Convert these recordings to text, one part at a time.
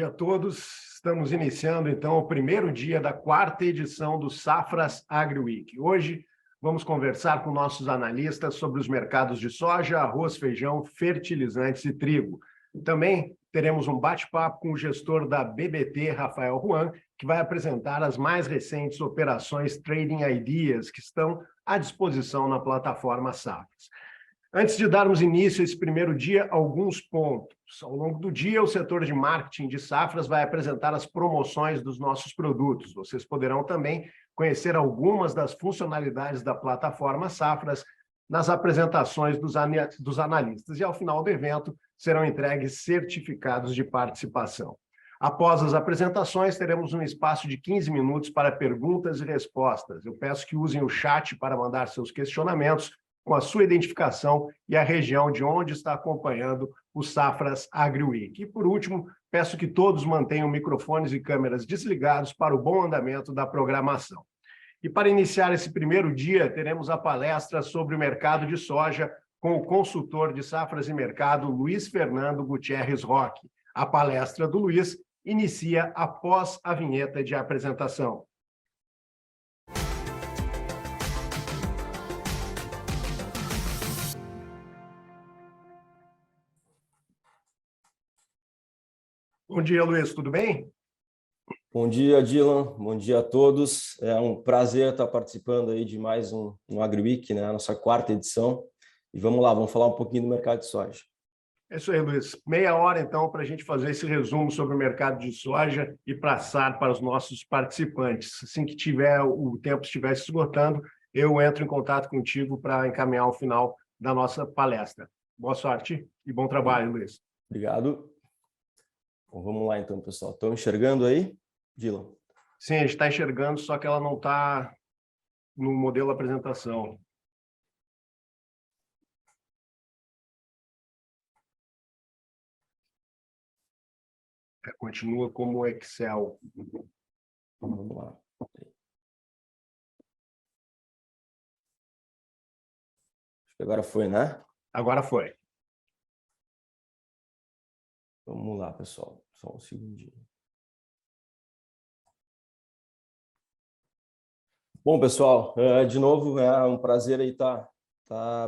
dia a todos. Estamos iniciando, então, o primeiro dia da quarta edição do Safras AgriWeek. Hoje, vamos conversar com nossos analistas sobre os mercados de soja, arroz, feijão, fertilizantes e trigo. Também teremos um bate-papo com o gestor da BBT, Rafael Juan, que vai apresentar as mais recentes operações Trading Ideas que estão à disposição na plataforma Safras. Antes de darmos início a esse primeiro dia, alguns pontos. Ao longo do dia, o setor de marketing de Safras vai apresentar as promoções dos nossos produtos. Vocês poderão também conhecer algumas das funcionalidades da plataforma Safras nas apresentações dos analistas. E, ao final do evento, serão entregues certificados de participação. Após as apresentações, teremos um espaço de 15 minutos para perguntas e respostas. Eu peço que usem o chat para mandar seus questionamentos, com a sua identificação e a região de onde está acompanhando o Safras AgriWeek. E, por último, peço que todos mantenham microfones e câmeras desligados para o bom andamento da programação. E, para iniciar esse primeiro dia, teremos a palestra sobre o mercado de soja com o consultor de Safras e Mercado, Luiz Fernando Gutierrez Roque. A palestra do Luiz inicia após a vinheta de apresentação. Bom dia, Luiz, tudo bem? Bom dia, Dylan. Bom dia a todos. É um prazer estar participando aí de mais um AgriWeek, né? A nossa quarta edição. E vamos lá, vamos falar um pouquinho do mercado de soja. É isso aí, Luiz. Meia hora, então, para a gente fazer esse resumo sobre o mercado de soja e passar para os nossos participantes. Assim que o tempo estiver se esgotando, eu entro em contato contigo para encaminhar o final da nossa palestra. Boa sorte e bom trabalho, Luiz. Obrigado. Bom, vamos lá, então, pessoal. Estão enxergando aí, Dylan? Sim, a gente está enxergando, só que ela não está no modelo apresentação. Continua como Excel. Vamos lá. Acho que agora foi, né? Agora foi. Vamos lá, pessoal. Só um segundinho. Bom, pessoal, de novo, é um prazer aí estar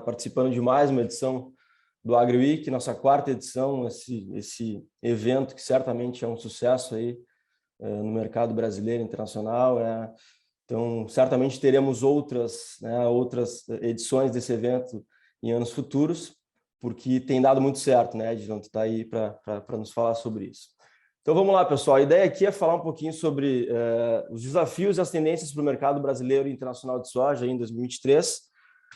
participando de mais uma edição do AgriWeek, nossa quarta edição, esse evento que certamente é um sucesso aí no mercado brasileiro e internacional. Então, certamente teremos outras edições desse evento em anos futuros, porque tem dado muito certo, né, Edson? Tu está aí para nos falar sobre isso. Então, vamos lá, pessoal. A ideia aqui é falar um pouquinho sobre os desafios e as tendências para o mercado brasileiro e internacional de soja em 2023,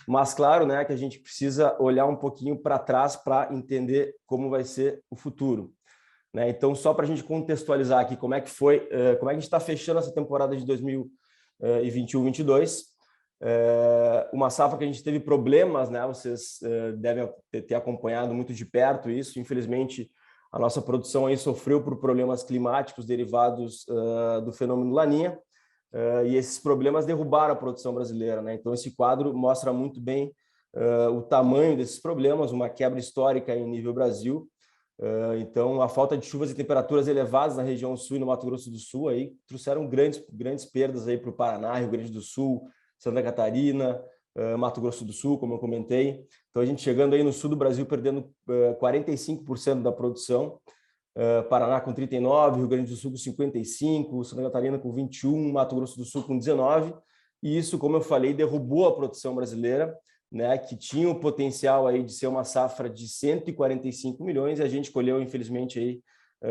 mas, claro, né, que a gente precisa olhar um pouquinho para trás para entender como vai ser o futuro. Né? Então, só para a gente contextualizar aqui como é que a gente está fechando essa temporada de 2021-22, uma safra que a gente teve problemas, né? Vocês devem ter acompanhado muito de perto isso. Infelizmente, a nossa produção aí sofreu por problemas climáticos derivados do fenômeno Laninha, e esses problemas derrubaram a produção brasileira, né? Então, esse quadro mostra muito bem o tamanho desses problemas, uma quebra histórica em nível Brasil. Então, a falta de chuvas e temperaturas elevadas na região sul e no Mato Grosso do Sul aí trouxeram grandes perdas aí para o Paraná, Rio Grande do Sul, Santa Catarina, Mato Grosso do Sul, como eu comentei. Então, a gente chegando aí no sul do Brasil, perdendo 45% da produção, Paraná com 39%, Rio Grande do Sul com 55%, Santa Catarina com 21%, Mato Grosso do Sul com 19%. E isso, como eu falei, derrubou a produção brasileira, né, que tinha o potencial aí de ser uma safra de 145 milhões, e a gente colheu, infelizmente, aí,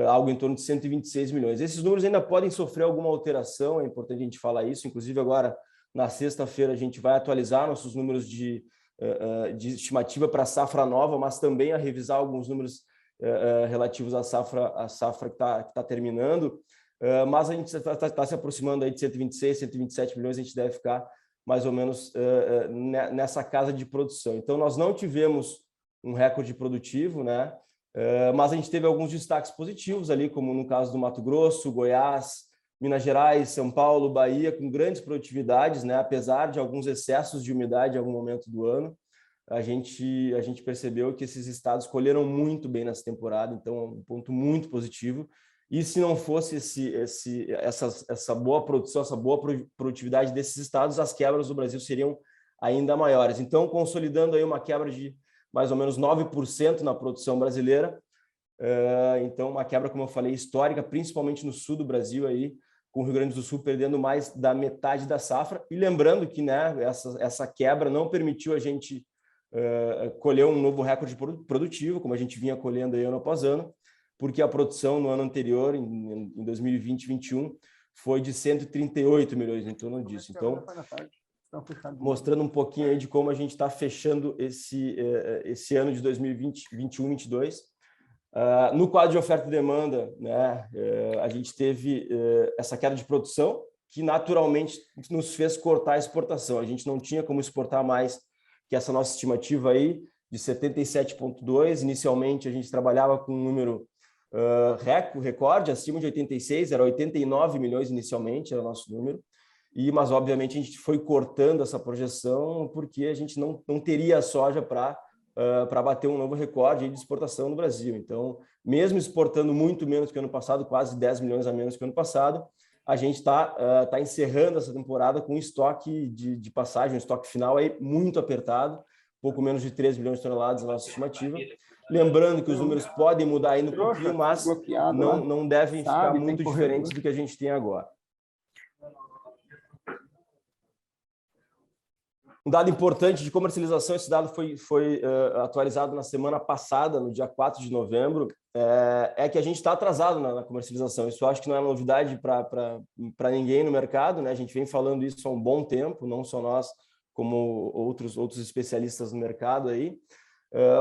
algo em torno de 126 milhões. Esses números ainda podem sofrer alguma alteração, é importante a gente falar isso. Inclusive, agora, na sexta-feira, a gente vai atualizar nossos números de estimativa para a safra nova, mas também a revisar alguns números relativos à safra que está terminando. Mas a gente está se aproximando aí de 126, 127 milhões, a gente deve ficar mais ou menos nessa casa de produção. Então, nós não tivemos um recorde produtivo, né? Mas a gente teve alguns destaques positivos ali, como no caso do Mato Grosso, Goiás, Minas Gerais, São Paulo, Bahia, com grandes produtividades, né? Apesar de alguns excessos de umidade em algum momento do ano, a gente percebeu que esses estados colheram muito bem nessa temporada, então é um ponto muito positivo. e se não fosse essa boa produção, essa boa produtividade desses estados, as quebras do Brasil seriam ainda maiores. Então, consolidando aí uma quebra de mais ou menos 9% na produção brasileira, então uma quebra, como eu falei, histórica, principalmente no sul do Brasil, aí, com o Rio Grande do Sul perdendo mais da metade da safra. E lembrando que, né, essa quebra não permitiu a gente colher um novo recorde produtivo, como a gente vinha colhendo aí ano após ano, porque a produção no ano anterior, em 2020 e 2021, foi de 138 milhões em torno disso. Então, mostrando um pouquinho aí de como a gente está fechando esse ano de 2020, 21, 22. No quadro de oferta e demanda, né, a gente teve essa queda de produção, que naturalmente nos fez cortar a exportação. A gente não tinha como exportar mais que essa nossa estimativa aí de 77,2. Inicialmente, a gente trabalhava com um número recorde, acima de 86, era 89 milhões inicialmente, era o nosso número. Mas, obviamente, a gente foi cortando essa projeção porque a gente não teria soja para bater um novo recorde de exportação no Brasil. Então, mesmo exportando muito menos que o ano passado, quase 10 milhões a menos que o ano passado, a gente está encerrando essa temporada com um estoque de passagem, um estoque final aí muito apertado, pouco menos de 3 milhões de toneladas a nossa estimativa. Lembrando que os números podem mudar ainda um pouquinho, mas não devem ficar muito diferentes do que a gente tem agora. Um dado importante de comercialização, esse dado foi atualizado na semana passada, no dia 4 de novembro, é que a gente está atrasado na comercialização. Isso eu acho que não é novidade para ninguém no mercado, né? A gente vem falando isso há um bom tempo, não só nós, como outros especialistas no mercado aí.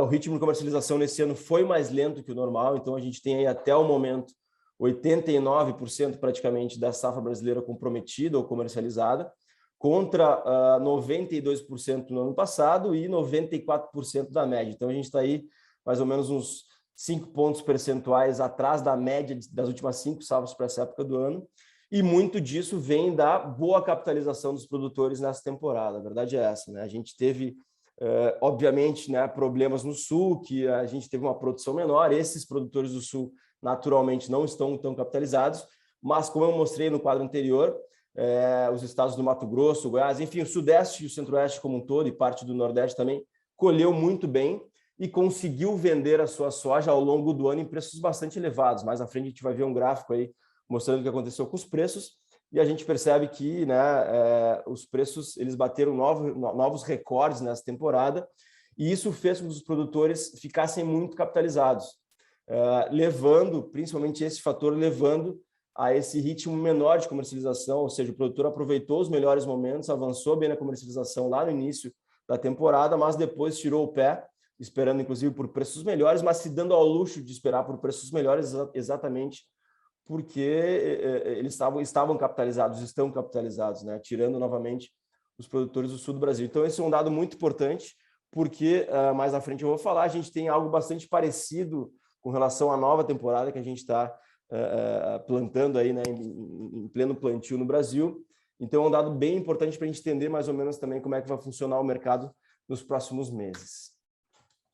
O ritmo de comercialização nesse ano foi mais lento que o normal, então a gente tem aí até o momento 89% praticamente da safra brasileira comprometida ou comercializada, contra 92% no ano passado e 94% da média. Então, a gente está aí mais ou menos uns 5 pontos percentuais atrás da média das últimas 5 safras para essa época do ano, e muito disso vem da boa capitalização dos produtores nessa temporada. A verdade é essa, né? A gente teve, obviamente, né, problemas no Sul, que a gente teve uma produção menor, esses produtores do Sul naturalmente não estão tão capitalizados, mas como eu mostrei no quadro anterior, os estados do Mato Grosso, Goiás, enfim, o Sudeste e o Centro-Oeste como um todo, e parte do Nordeste também, colheu muito bem e conseguiu vender a sua soja ao longo do ano em preços bastante elevados. Mais à frente a gente vai ver um gráfico aí mostrando o que aconteceu com os preços, e a gente percebe que, né, os preços eles bateram novos recordes nessa temporada, e isso fez com que os produtores ficassem muito capitalizados, levando, principalmente esse fator, levando a esse ritmo menor de comercialização, ou seja, o produtor aproveitou os melhores momentos, avançou bem na comercialização lá no início da temporada, mas depois tirou o pé, esperando inclusive por preços melhores, mas se dando ao luxo de esperar por preços melhores exatamente porque eles estavam capitalizados, estão capitalizados, né? Tirando novamente os produtores do sul do Brasil. Então, esse é um dado muito importante, porque mais à frente eu vou falar, a gente tem algo bastante parecido com relação à nova temporada que a gente está plantando aí, né, em pleno plantio no Brasil. Então, é um dado bem importante para a gente entender mais ou menos também como é que vai funcionar o mercado nos próximos meses.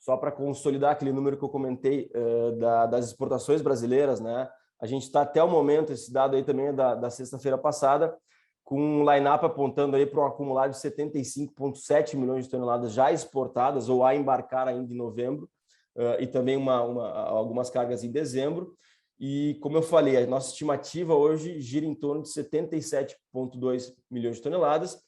Só para consolidar aquele número que eu comentei das exportações brasileiras, né? A gente está até o momento, esse dado aí também é da sexta-feira passada, com um line-up apontando aí para um acumulado de 75,7 milhões de toneladas já exportadas ou a embarcar ainda em novembro, e também algumas cargas em dezembro. E, como eu falei, a nossa estimativa hoje gira em torno de 77,2 milhões de toneladas.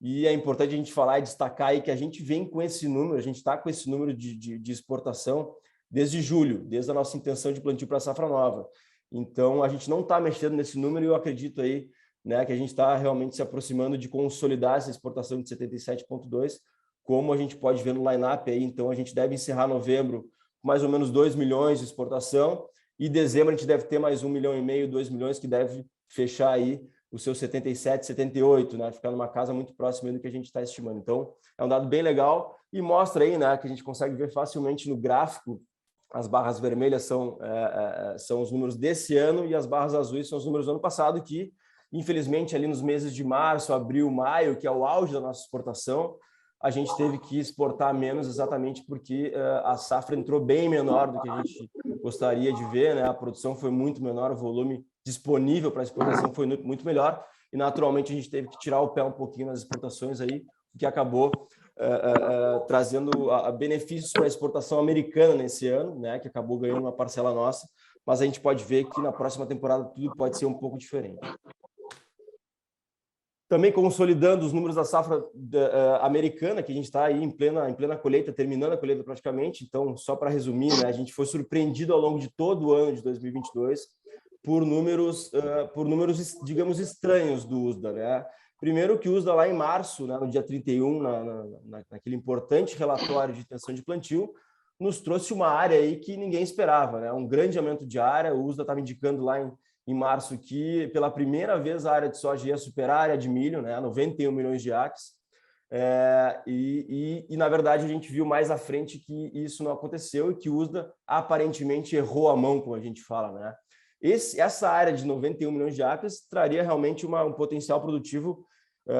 E é importante a gente falar e destacar aí que a gente vem com esse número, a gente está com esse número de exportação desde julho, desde a nossa intenção de plantio para a safra nova. Então, a gente não está mexendo nesse número e eu acredito aí, né, que a gente está realmente se aproximando de consolidar essa exportação de 77,2, como a gente pode ver no line-up aí. Então, a gente deve encerrar novembro com mais ou menos 2 milhões de exportação, e dezembro a gente deve ter mais 1,5 milhão, 2 milhões, que deve fechar aí o seu 77, 78, né? Ficar numa casa muito próxima do que a gente está estimando. Então, é um dado bem legal e mostra aí, né, que a gente consegue ver facilmente no gráfico. As barras vermelhas são os números desse ano e as barras azuis são os números do ano passado, que, infelizmente, ali nos meses de março, abril, maio, que é o auge da nossa exportação, a gente teve que exportar menos exatamente porque a safra entrou bem menor do que a gente gostaria de ver, né? A produção foi muito menor, o volume disponível para exportação foi muito melhor e, naturalmente, a gente teve que tirar o pé um pouquinho nas exportações aí, o que acabou trazendo benefícios para a exportação americana nesse ano, né? Que acabou ganhando uma parcela nossa, mas a gente pode ver que na próxima temporada tudo pode ser um pouco diferente. Também consolidando os números da safra americana, que a gente está aí em plena colheita, terminando a colheita praticamente. Então, só para resumir, né, a gente foi surpreendido ao longo de todo o ano de 2022 por números, digamos, estranhos do USDA. Né? Primeiro que o USDA lá em março, né, no dia 31, naquele importante relatório de intenção de plantio, nos trouxe uma área aí que ninguém esperava, né? Um grande aumento de área. O USDA estava indicando lá em março que pela primeira vez a área de soja ia superar a área de milho, né, 91 milhões de acres, e na verdade a gente viu mais à frente que isso não aconteceu e que o USDA aparentemente errou a mão, como a gente fala, né? Essa área de 91 milhões de acres traria realmente um potencial produtivo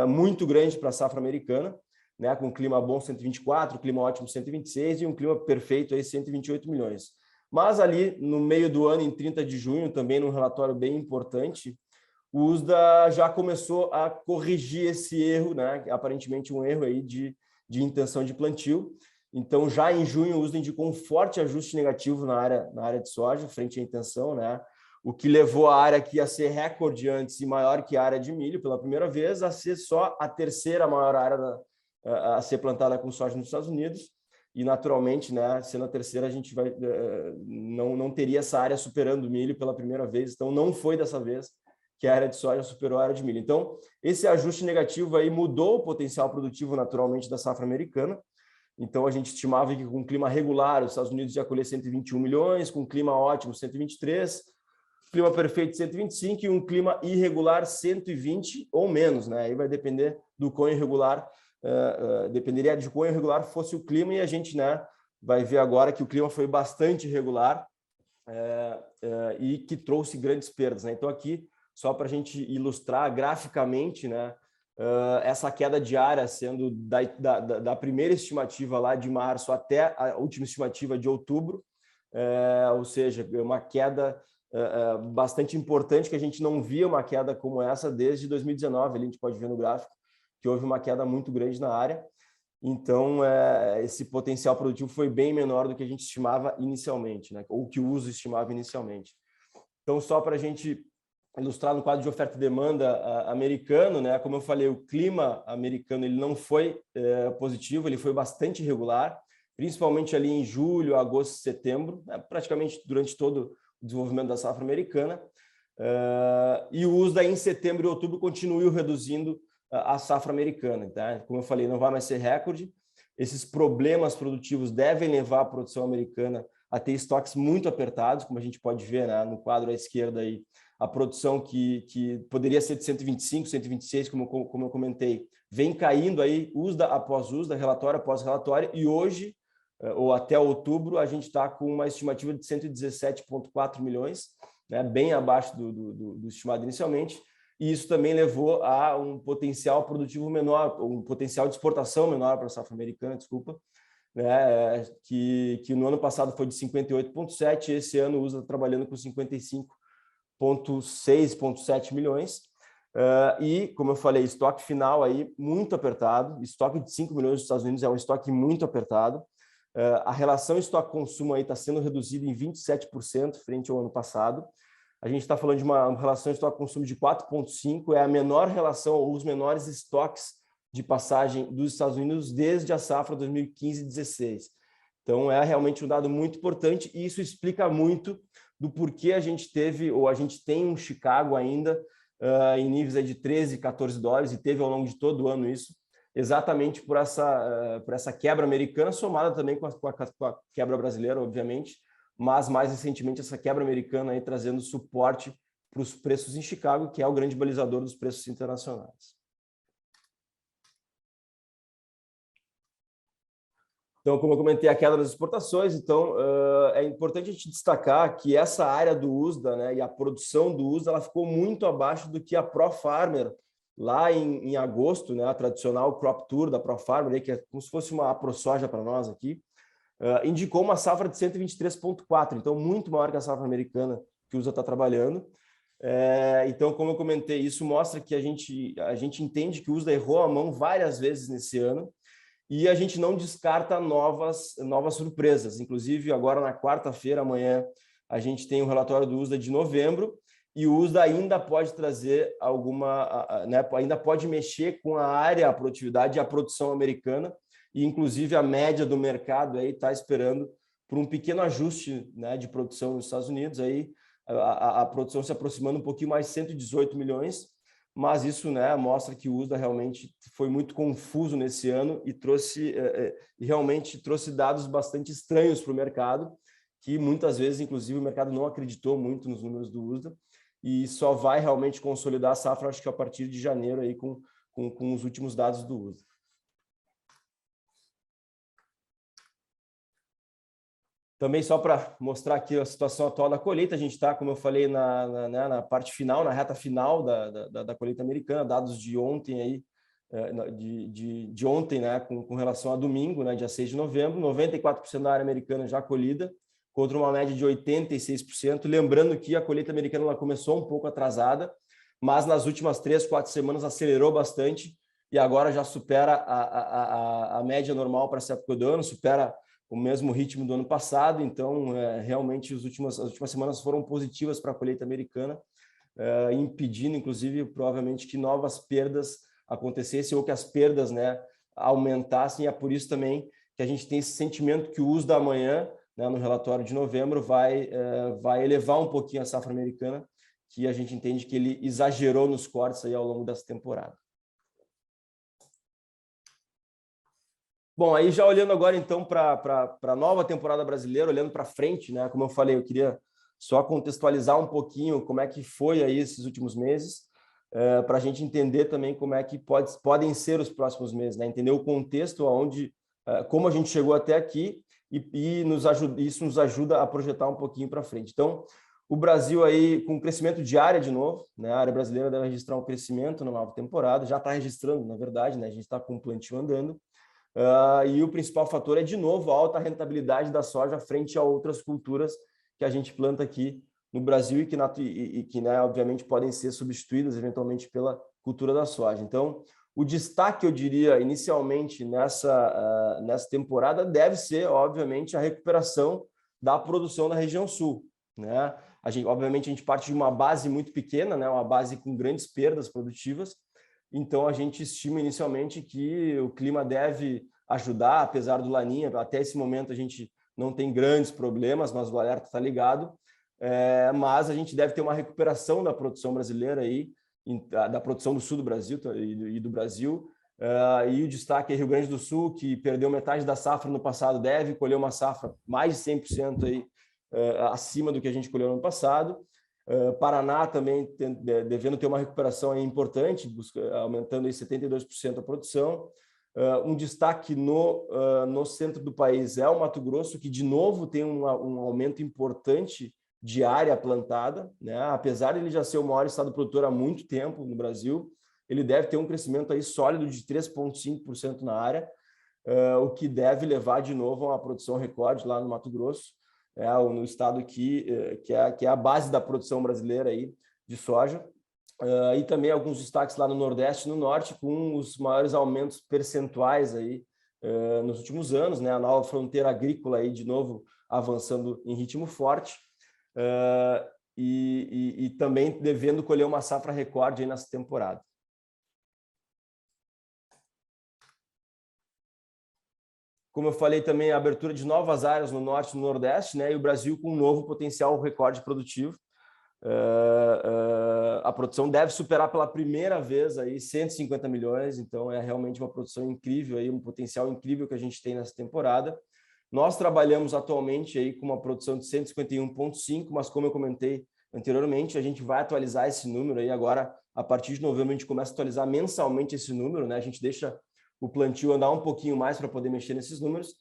muito grande para a safra americana, né, com clima bom 124, clima ótimo 126 e um clima perfeito aí 128 milhões. Mas ali no meio do ano, em 30 de junho, também num relatório bem importante, o USDA já começou a corrigir esse erro, né? Aparentemente um erro aí de intenção de plantio. Então, já em junho, o USDA indicou um forte ajuste negativo na área de soja, frente à intenção, né? O que levou a área que ia ser recorde antes e maior que a área de milho pela primeira vez, a ser só a terceira maior área a ser plantada com soja nos Estados Unidos. E, naturalmente, né, sendo a terceira, a gente não teria essa área superando o milho pela primeira vez. Então, não foi dessa vez que a área de soja superou a área de milho. Então, esse ajuste negativo aí mudou o potencial produtivo, naturalmente, da safra americana. Então, a gente estimava que com clima regular, os Estados Unidos ia colher 121 milhões, com clima ótimo, 123, clima perfeito, 125, e um clima irregular, 120 ou menos, né? Aí vai depender do quão irregular, dependeria de quão irregular fosse o clima, e a gente, né, vai ver agora que o clima foi bastante irregular e que trouxe grandes perdas, né? Então, aqui, só para a gente ilustrar graficamente, né, essa queda diária sendo da primeira estimativa lá de março até a última estimativa de outubro, ou seja, uma queda bastante importante, que a gente não via uma queda como essa desde 2019, ali a gente pode ver no gráfico que houve uma queda muito grande na área. Então, esse potencial produtivo foi bem menor do que a gente estimava inicialmente, né, ou que o uso estimava inicialmente. Então, só para a gente ilustrar no quadro de oferta e demanda americano, né, como eu falei, o clima americano ele não foi positivo, ele foi bastante irregular, principalmente ali em julho, agosto, setembro, né, praticamente durante todo o desenvolvimento da safra americana, e o USDA em setembro e outubro continuou reduzindo a safra americana. Tá? Como eu falei, não vai mais ser recorde. Esses problemas produtivos devem levar a produção americana a ter estoques muito apertados, como a gente pode ver, né, no quadro à esquerda aí, a produção que poderia ser de 125, 126, como eu comentei, vem caindo aí, USDA após USDA, relatório após relatório, e hoje, ou até outubro, a gente está com uma estimativa de 117,4 milhões, né, bem abaixo do estimado inicialmente, e isso também levou a um potencial produtivo menor, um potencial de exportação menor para a safra americana, desculpa, né, que no ano passado foi de 58,7, esse ano o USDA está trabalhando com 55,6, milhões, e, como eu falei, estoque final aí muito apertado, estoque de 5 milhões dos Estados Unidos é um estoque muito apertado, a relação estoque-consumo aí está sendo reduzida em 27% frente ao ano passado. A gente está falando de uma relação estoque-consumo de 4,5, é a menor relação ou os menores estoques de passagem dos Estados Unidos desde a safra 2015-16. Então, é realmente um dado muito importante, e isso explica muito do porquê a gente teve, ou a gente tem um Chicago ainda em níveis aí de 13, 14 dólares, e teve ao longo de todo o ano isso, exatamente por essa quebra americana, somada também com a quebra brasileira, obviamente, mas mais recentemente essa quebra americana aí trazendo suporte para os preços em Chicago, que é o grande balizador dos preços internacionais. Então, como eu comentei, a queda das exportações, então é importante a gente destacar que essa área do USDA, né, e a produção do USDA, ela ficou muito abaixo do que a ProFarmer lá em agosto, né, a tradicional Crop Tour da ProFarmer, que é como se fosse uma AproSoja para nós aqui, indicou uma safra de 123,4, então muito maior que a safra americana que o USA está trabalhando. Então, como eu comentei, isso mostra que a gente entende que o USA errou a mão várias vezes nesse ano e a gente não descarta novas surpresas. Inclusive, agora na quarta-feira, amanhã, a gente tem o relatório do USDA de novembro e o USDA ainda pode trazer né, ainda pode mexer com a área, a produtividade e a produção americana, e inclusive a média do mercado aí está esperando por um pequeno ajuste, né, de produção nos Estados Unidos, aí a produção se aproximando um pouquinho mais de 118 milhões, mas isso, né, mostra que o USDA realmente foi muito confuso nesse ano e realmente trouxe dados bastante estranhos para o mercado, que muitas vezes, inclusive, o mercado não acreditou muito nos números do USDA e só vai realmente consolidar a safra, acho que a partir de janeiro, aí, com os últimos dados do USDA. Também só para mostrar aqui a situação atual da colheita, a gente está, como eu falei, na parte final, na reta final da colheita americana, dados de ontem, aí, de ontem, né, com relação a domingo, né, dia 6 de novembro, 94% da área americana já colhida, contra uma média de 86%. Lembrando que a colheita americana ela começou um pouco atrasada, mas nas últimas 3, 4 semanas acelerou bastante e agora já supera a média normal para essa época do ano, supera o mesmo ritmo do ano passado. Então, realmente, as últimas semanas foram positivas para a colheita americana, impedindo, inclusive, provavelmente, que novas perdas acontecessem ou que as perdas, né, aumentassem. E é por isso também que a gente tem esse sentimento que o uso da manhã, né, no relatório de novembro, vai elevar um pouquinho a safra americana, que a gente entende que ele exagerou nos cortes aí ao longo dessa temporada. Bom, aí já olhando agora, então, para a nova temporada brasileira, olhando para frente, né? Como eu falei, eu queria só contextualizar um pouquinho como é que foi aí esses últimos meses, para a gente entender também como é que podem ser os próximos meses, né? Entender o contexto, como a gente chegou até aqui e isso nos ajuda a projetar um pouquinho para frente. Então, o Brasil aí com crescimento de área de novo, né? A área brasileira deve registrar um crescimento na nova temporada, já está registrando, na verdade, né? A gente está com o plantio andando. E o principal fator é, de novo, a alta rentabilidade da soja frente a outras culturas que a gente planta aqui no Brasil e que, né, obviamente, podem ser substituídas eventualmente pela cultura da soja. Então, o destaque, eu diria, inicialmente nessa temporada deve ser, obviamente, a recuperação da produção da região sul, né? Obviamente, a gente parte de uma base muito pequena, né, uma base com grandes perdas produtivas. Então, a gente estima inicialmente que o clima deve ajudar, apesar do Laninha. Até esse momento, a gente não tem grandes problemas, mas o alerta está ligado. Mas a gente deve ter uma recuperação da produção brasileira, aí, da produção do sul do Brasil e do Brasil. E o destaque é Rio Grande do Sul, que perdeu metade da safra no passado, deve colher uma safra mais de 100% aí, acima do que a gente colheu no ano passado. Paraná também devendo ter uma recuperação aí importante, aumentando aí 72% a produção. Um destaque no centro do país é o Mato Grosso, que de novo tem um aumento importante de área plantada, né? Apesar de ele já ser o maior estado produtor há muito tempo no Brasil, ele deve ter um crescimento aí sólido de 3,5% na área, o que deve levar de novo a uma produção recorde lá no Mato Grosso. No estado que é a base da produção brasileira aí de soja, e também alguns destaques lá no Nordeste e no Norte, com os maiores aumentos percentuais aí nos últimos anos, né? A nova fronteira agrícola aí de novo avançando em ritmo forte, e também devendo colher uma safra recorde aí nessa temporada. Como eu falei também, a abertura de novas áreas no Norte e no Nordeste, né? E o Brasil com um novo potencial recorde produtivo. A produção deve superar pela primeira vez aí 150 milhões, então é realmente uma produção incrível, aí, um potencial incrível que a gente tem nessa temporada. Nós trabalhamos atualmente aí com uma produção de 151,5, mas como eu comentei anteriormente, a gente vai atualizar esse número aí agora, a partir de novembro a gente começa a atualizar mensalmente esse número, né? A gente deixa o plantio andar um pouquinho mais para poder mexer nesses números,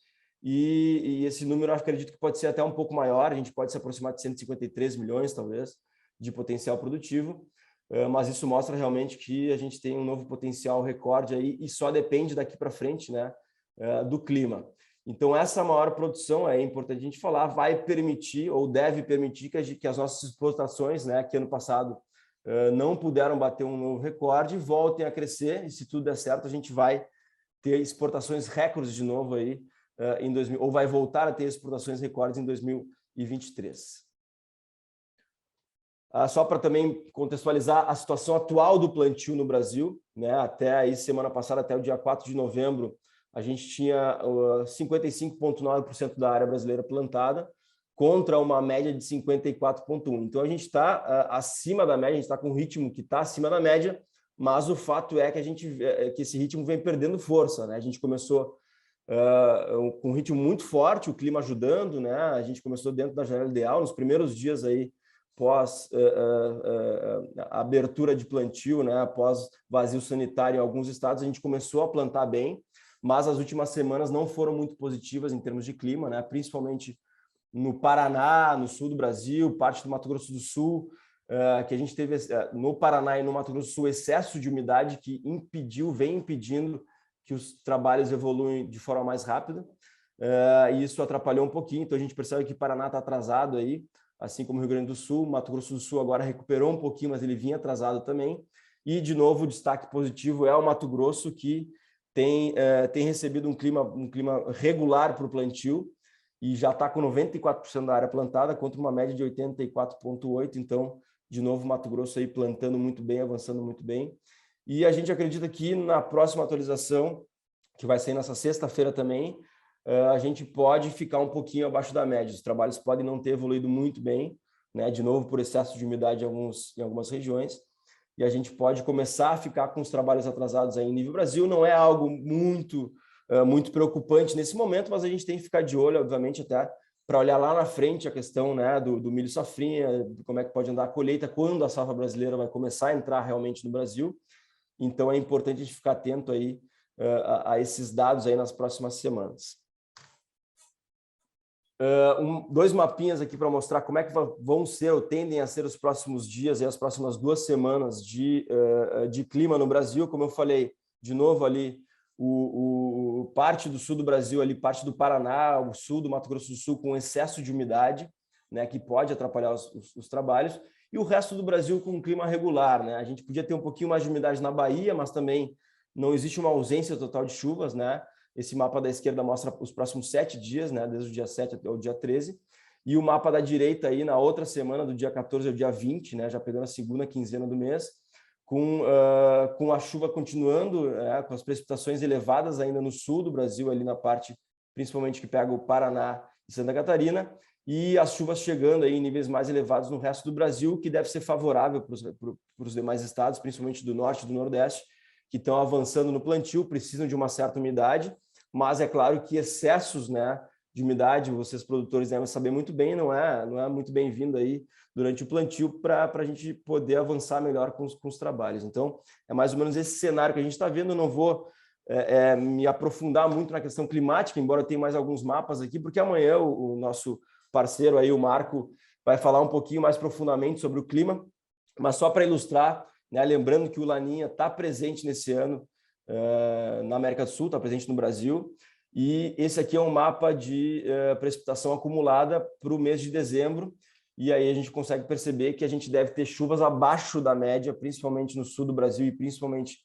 e esse número eu acredito que pode ser até um pouco maior, a gente pode se aproximar de 153 milhões, talvez, de potencial produtivo. mas isso mostra realmente que a gente tem um novo potencial recorde aí e só depende daqui para frente, né, do clima. Então, essa maior produção, é importante a gente falar, vai permitir ou deve permitir que as nossas exportações, né, que ano passado não puderam bater um novo recorde, voltem a crescer, e se tudo der certo, a gente vai ter exportações recordes de novo aí em 2000, ou vai voltar a ter exportações recordes em 2023. Só para também contextualizar a situação atual do plantio no Brasil, né? Até aí semana passada, até o dia 4 de novembro, a gente tinha 55,9% da área brasileira plantada contra uma média de 54,1%. Então, a gente está acima da média, a gente está com um ritmo que está acima da média, mas o fato é que esse ritmo vem perdendo força, né? A gente começou com um ritmo muito forte, o clima ajudando, né? A gente começou dentro da janela ideal, nos primeiros dias aí, pós a abertura de plantio, né? Após vazio sanitário em alguns estados, a gente começou a plantar bem, mas as últimas semanas não foram muito positivas em termos de clima, né? Principalmente no Paraná, no sul do Brasil, parte do Mato Grosso do Sul, que a gente teve no Paraná e no Mato Grosso do Sul excesso de umidade que vem impedindo que os trabalhos evoluem de forma mais rápida, e isso atrapalhou um pouquinho. Então a gente percebe que o Paraná está atrasado aí, assim como o Rio Grande do Sul. Mato Grosso do Sul agora recuperou um pouquinho, mas ele vinha atrasado também. E, de novo, o destaque positivo é o Mato Grosso, que tem recebido um clima regular para o plantio e já está com 94% da área plantada, contra uma média de 84,8%. Então, de novo, Mato Grosso aí plantando muito bem, avançando muito bem. E a gente acredita que na próxima atualização, que vai sair nessa sexta-feira também, a gente pode ficar um pouquinho abaixo da média. Os trabalhos podem não ter evoluído muito bem, né? De novo, por excesso de umidade em algumas regiões, e a gente pode começar a ficar com os trabalhos atrasados aí em nível Brasil. Não é algo muito preocupante nesse momento, mas a gente tem que ficar de olho, obviamente, até para olhar lá na frente a questão, né, do milho safrinha, como é que pode andar a colheita, quando a safra brasileira vai começar a entrar realmente no Brasil. Então, é importante a gente ficar atento aí a esses dados aí nas próximas semanas. Dois mapinhas aqui para mostrar como é que vão ser ou tendem a ser os próximos dias e as próximas 2 semanas de clima no Brasil. Como eu falei, de novo ali, parte do sul do Brasil, ali, parte do Paraná, o sul do Mato Grosso do Sul, com excesso de umidade, né, que pode atrapalhar os trabalhos, e o resto do Brasil com um clima regular, né? A gente podia ter um pouquinho mais de umidade na Bahia, mas também não existe uma ausência total de chuvas, né? Esse mapa da esquerda mostra os próximos 7 dias, né, desde o dia 7 até o dia 13, e o mapa da direita aí na outra semana, do dia 14 ao dia 20, né, já pegando a segunda quinzena do mês, com a chuva continuando, com as precipitações elevadas ainda no sul do Brasil, ali na parte, principalmente que pega o Paraná e Santa Catarina, e as chuvas chegando aí em níveis mais elevados no resto do Brasil, que deve ser favorável para os demais estados, principalmente do norte e do nordeste, que estão avançando no plantio, precisam de uma certa umidade, mas é claro que excessos, né, de umidade, vocês produtores devem saber muito bem, não é muito bem-vindo aí durante o plantio para a gente poder avançar melhor com os trabalhos. Então, é mais ou menos esse cenário que a gente está vendo. Eu não vou me aprofundar muito na questão climática, embora eu tenha mais alguns mapas aqui, porque amanhã o nosso parceiro aí, o Marco, vai falar um pouquinho mais profundamente sobre o clima, mas só para ilustrar, né, lembrando que o Laninha está presente nesse ano na América do Sul, está presente no Brasil, e esse aqui é um mapa de precipitação acumulada para o mês de dezembro, e aí a gente consegue perceber que a gente deve ter chuvas abaixo da média, principalmente no sul do Brasil e principalmente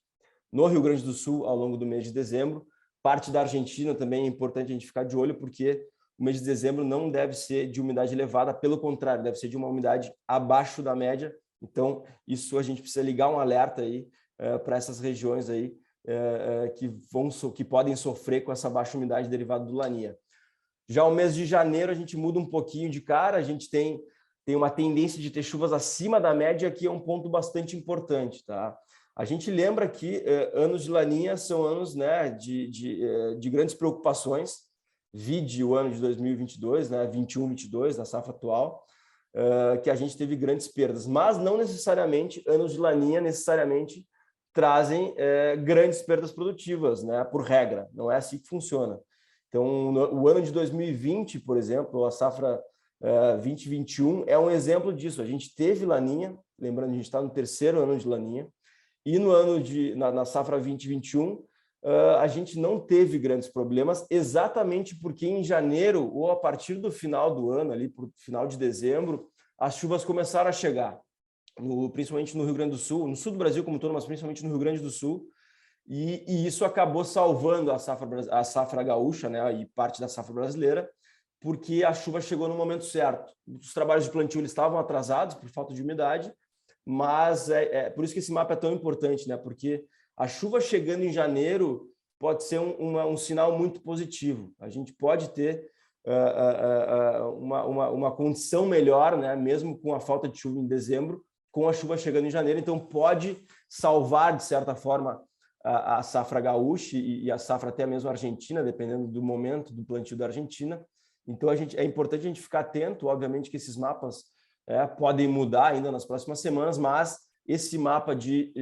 no Rio Grande do Sul ao longo do mês de dezembro. Parte da Argentina também é importante a gente ficar de olho, porque o mês de dezembro não deve ser de umidade elevada, pelo contrário, deve ser de uma umidade abaixo da média. Então, isso a gente precisa ligar um alerta aí para essas regiões aí que podem sofrer com essa baixa umidade derivada do Laninha. Já o mês de janeiro a gente muda um pouquinho de cara, a gente tem uma tendência de ter chuvas acima da média, que é um ponto bastante importante, tá? A gente lembra que anos de Laninha são anos, né, de grandes preocupações, vide o ano de 2022, né, 21-22, da safra atual, que a gente teve grandes perdas, mas não necessariamente anos de Laninha necessariamente trazem grandes perdas produtivas, né, por regra, não é assim que funciona. Então, o ano de 2020, por exemplo, a safra 2021 é um exemplo disso. A gente teve laninha, lembrando, a gente está no terceiro ano de laninha, e no ano na safra 2021, a gente não teve grandes problemas, exatamente porque em janeiro, ou a partir do final do ano, ali para o final de dezembro, as chuvas começaram a chegar, principalmente no Rio Grande do Sul, no sul do Brasil como todo, mas principalmente no Rio Grande do Sul, e isso acabou salvando a safra gaúcha, né, e parte da safra brasileira, porque a chuva chegou no momento certo. Os trabalhos de plantio eles estavam atrasados por falta de umidade, mas por isso que esse mapa é tão importante, né? Porque a chuva chegando em janeiro pode ser um sinal muito positivo. A gente pode ter uma condição melhor, né? Mesmo com a falta de chuva em dezembro, com a chuva chegando em janeiro. Então, pode salvar, de certa forma, a safra gaúcha e a safra até mesmo argentina, dependendo do momento do plantio da Argentina. Então, é importante a gente ficar atento, obviamente que esses mapas podem mudar ainda nas próximas semanas, mas esse mapa de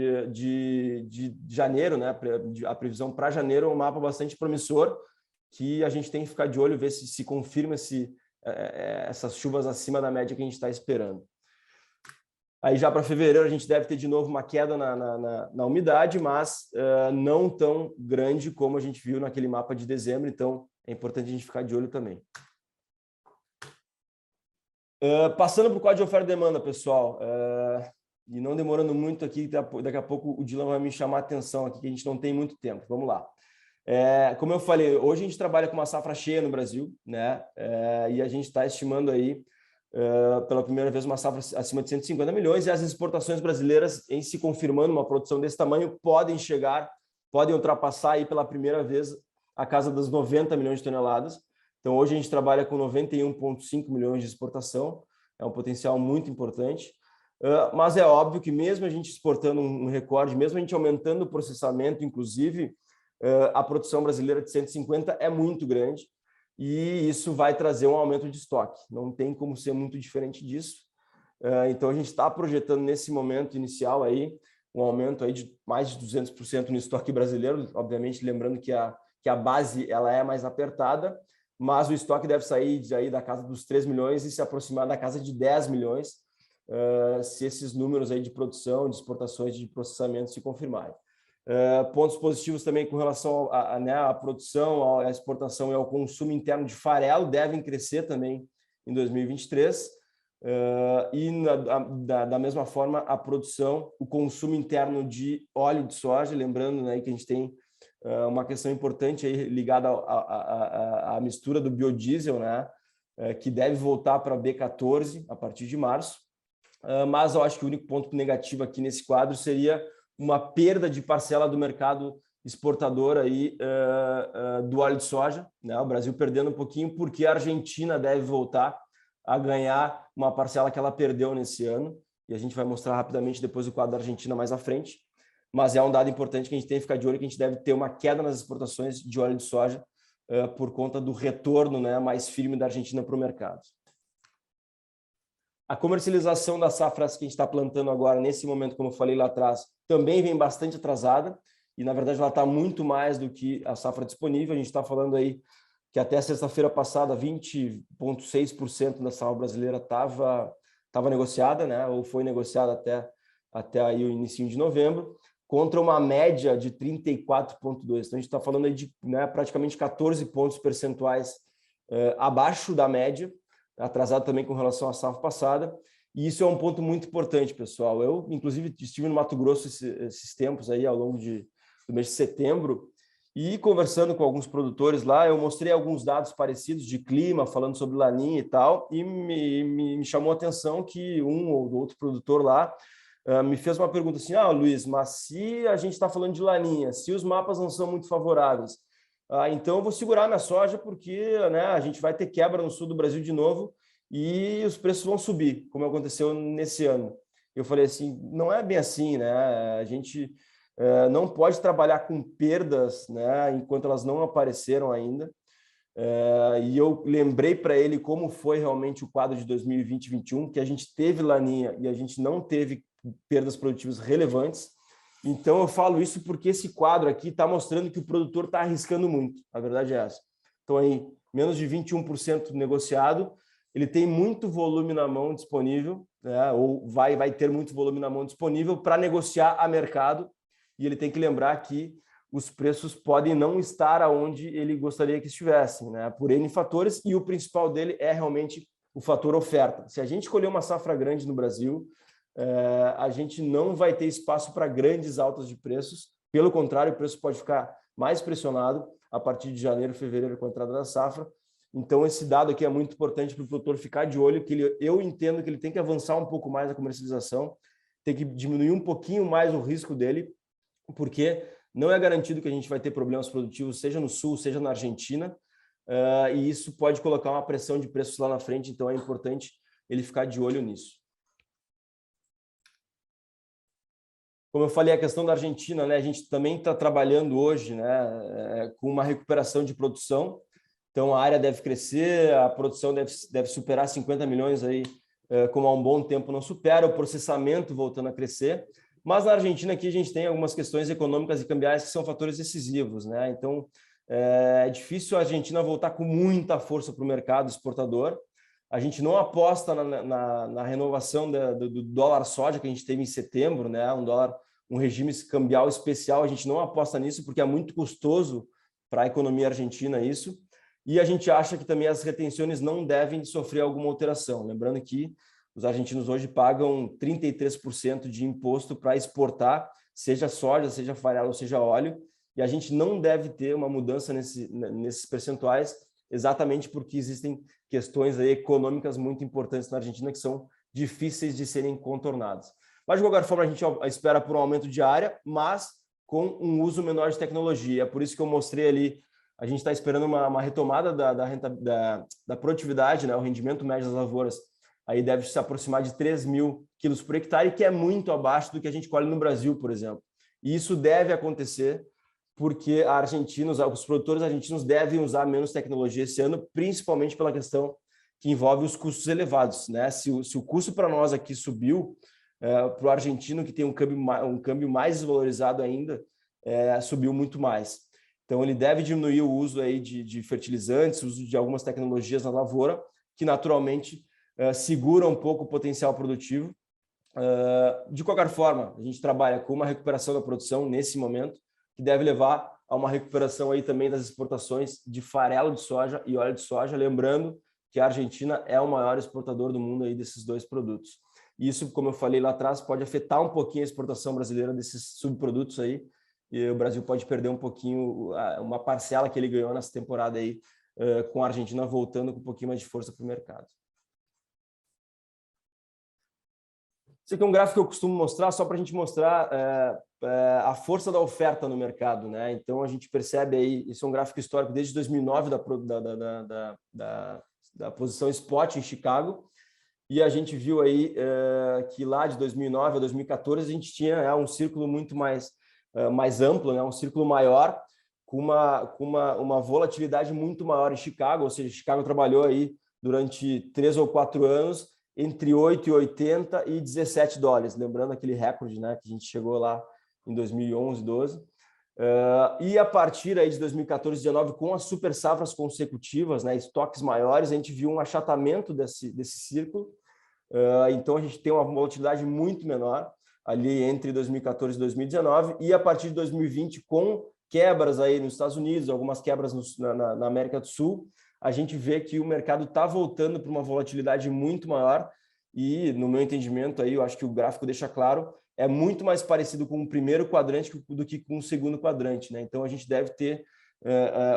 janeiro, né, a previsão para janeiro é um mapa bastante promissor, que a gente tem que ficar de olho, ver se confirma essas chuvas acima da média que a gente está esperando. Aí já para fevereiro a gente deve ter de novo uma queda na umidade, mas não tão grande como a gente viu naquele mapa de dezembro, então é importante a gente ficar de olho também. Passando para o quadro de oferta e demanda, pessoal, e não demorando muito aqui, daqui a pouco o Dylan vai me chamar a atenção aqui, que a gente não tem muito tempo. Vamos lá. Como eu falei, hoje a gente trabalha com uma safra cheia no Brasil, né? E a gente está estimando aí, pela primeira vez, uma safra acima de 150 milhões, e as exportações brasileiras, em se confirmando uma produção desse tamanho, podem ultrapassar aí pela primeira vez a casa das 90 milhões de toneladas. Então, hoje a gente trabalha com 91,5 milhões de exportação, é um potencial muito importante, mas é óbvio que mesmo a gente exportando um recorde, mesmo a gente aumentando o processamento, inclusive, a produção brasileira de 150 é muito grande e isso vai trazer um aumento de estoque, não tem como ser muito diferente disso. Então, a gente está projetando nesse momento inicial aí um aumento aí de mais de 200% no estoque brasileiro, obviamente lembrando que a base ela é mais apertada, mas o estoque deve sair aí da casa dos 3 milhões e se aproximar da casa de 10 milhões, se esses números aí de produção, de exportações, de processamento se confirmarem. Pontos positivos também com relação à produção, à exportação e ao consumo interno de farelo devem crescer também em 2023. E da mesma forma a produção, o consumo interno de óleo de soja, lembrando, né, que a gente tem uma questão importante aí ligada à mistura do biodiesel, né, que deve voltar para B14 a partir de março. Mas eu acho que o único ponto negativo aqui nesse quadro seria uma perda de parcela do mercado exportador aí, do óleo de soja, né? O Brasil perdendo um pouquinho porque a Argentina deve voltar a ganhar uma parcela que ela perdeu nesse ano, e a gente vai mostrar rapidamente depois o quadro da Argentina mais à frente, mas é um dado importante que a gente tem que ficar de olho, que a gente deve ter uma queda nas exportações de óleo de soja por conta do retorno, né, mais firme da Argentina para o mercado. A comercialização das safras que a gente está plantando agora, nesse momento, como eu falei lá atrás, também vem bastante atrasada, e na verdade ela está muito mais do que a safra disponível. A gente está falando aí que até sexta-feira passada 20,6% da safra brasileira estava negociada, né, ou foi negociada até aí o início de novembro, contra uma média de 34,2%. Então, a gente está falando aí de, né, praticamente 14 pontos percentuais abaixo da média, atrasado também com relação à safra passada, e isso é um ponto muito importante, pessoal. Eu, inclusive, estive no Mato Grosso esses tempos aí, ao longo do mês de setembro, e conversando com alguns produtores lá, eu mostrei alguns dados parecidos de clima, falando sobre laninha e tal, e me chamou a atenção que um ou outro produtor lá me fez uma pergunta assim: Luiz, mas se a gente está falando de laninha, se os mapas não são muito favoráveis, então eu vou segurar minha soja porque, né, a gente vai ter quebra no sul do Brasil de novo e os preços vão subir, como aconteceu nesse ano. Eu falei assim, não é bem assim, né? A gente não pode trabalhar com perdas, né, enquanto elas não apareceram ainda. E eu lembrei para ele como foi realmente o quadro de 2020 e 2021, que a gente teve laninha e a gente não teve perdas produtivas relevantes. Então, eu falo isso porque esse quadro aqui está mostrando que o produtor está arriscando muito. A verdade é essa. Então, aí, menos de 21% negociado, ele tem muito volume na mão disponível, né, ou vai ter muito volume na mão disponível para negociar a mercado, e ele tem que lembrar que os preços podem não estar aonde ele gostaria que estivessem, né, por N fatores, e o principal dele é realmente o fator oferta. Se a gente escolher uma safra grande no Brasil, a gente não vai ter espaço para grandes altas de preços, pelo contrário, o preço pode ficar mais pressionado a partir de janeiro, fevereiro, com a entrada da safra. Então, esse dado aqui é muito importante para o produtor ficar de olho, que eu entendo que ele tem que avançar um pouco mais na comercialização, tem que diminuir um pouquinho mais o risco dele, porque não é garantido que a gente vai ter problemas produtivos, seja no Sul, seja na Argentina, e isso pode colocar uma pressão de preços lá na frente, então é importante ele ficar de olho nisso. Como eu falei, a questão da Argentina, né, a gente também está trabalhando hoje, né, com uma recuperação de produção. Então, a área deve crescer, a produção deve superar 50 milhões, aí, como há um bom tempo não supera, o processamento voltando a crescer. Mas na Argentina aqui a gente tem algumas questões econômicas e cambiais que são fatores decisivos, né? Então, é difícil a Argentina voltar com muita força para o mercado exportador. A gente não aposta na renovação do dólar soja que a gente teve em setembro, né? Um regime cambial especial, a gente não aposta nisso porque é muito custoso para a economia argentina isso. E a gente acha que também as retenções não devem sofrer alguma alteração. Lembrando que os argentinos hoje pagam 33% de imposto para exportar, seja soja, seja farelo, ou seja óleo, e a gente não deve ter uma mudança nesses percentuais, exatamente porque existem questões aí econômicas muito importantes na Argentina que são difíceis de serem contornadas. Mas, de qualquer forma, a gente espera por um aumento de área, mas com um uso menor de tecnologia. É por isso que eu mostrei ali, a gente está esperando uma retomada da produtividade, né? O rendimento médio das lavouras aí deve se aproximar de 3.000 quilos por hectare, que é muito abaixo do que a gente colhe no Brasil, por exemplo. E isso deve acontecer porque os produtores argentinos devem usar menos tecnologia esse ano, principalmente pela questão que envolve os custos elevados, né? Se o custo para nós aqui subiu, para o argentino, que tem um câmbio mais desvalorizado ainda, subiu muito mais. Então, ele deve diminuir o uso aí de fertilizantes, o uso de algumas tecnologias na lavoura, que naturalmente segura um pouco o potencial produtivo. De qualquer forma, a gente trabalha com uma recuperação da produção nesse momento, que deve levar a uma recuperação aí também das exportações de farelo de soja e óleo de soja, lembrando que a Argentina é o maior exportador do mundo aí desses dois produtos. Isso, como eu falei lá atrás, pode afetar um pouquinho a exportação brasileira desses subprodutos aí, e o Brasil pode perder um pouquinho, uma parcela que ele ganhou nessa temporada aí, com a Argentina voltando com um pouquinho mais de força para o mercado. Esse aqui é um gráfico que eu costumo mostrar só para a gente mostrar a força da oferta no mercado, né? Então, a gente percebe aí, isso é um gráfico histórico desde 2009 da posição spot em Chicago, e a gente viu aí que lá de 2009 a 2014 a gente tinha um círculo muito mais amplo, né? Um círculo maior, com uma volatilidade muito maior em Chicago, ou seja, Chicago trabalhou aí durante 3 ou 4 anos entre 8,80 e 17 dólares, lembrando aquele recorde, né, que a gente chegou lá em 2011, 12. E a partir aí de 2014 e 2019, com as super safras consecutivas, né, estoques maiores, a gente viu um achatamento desse círculo. Então, a gente tem uma volatilidade muito menor ali entre 2014 e 2019, e a partir de 2020, com quebras aí nos Estados Unidos, algumas quebras na América do Sul, a gente vê que o mercado está voltando para uma volatilidade muito maior e, no meu entendimento, aí, eu acho que o gráfico deixa claro, é muito mais parecido com o primeiro quadrante do que com o segundo quadrante, né? Então, a gente deve ter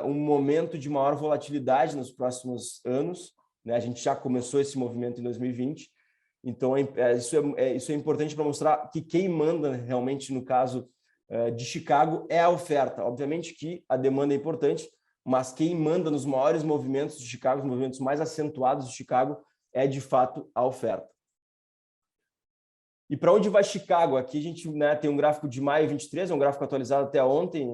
um momento de maior volatilidade nos próximos anos, né? A gente já começou esse movimento em 2020, então isso é importante para mostrar que quem manda realmente, no caso de Chicago, é a oferta. Obviamente que a demanda é importante, mas quem manda nos maiores movimentos de Chicago, os movimentos mais acentuados de Chicago, é de fato a oferta. E para onde vai Chicago? Aqui a gente, né, tem um gráfico de maio 23, é um gráfico atualizado até ontem.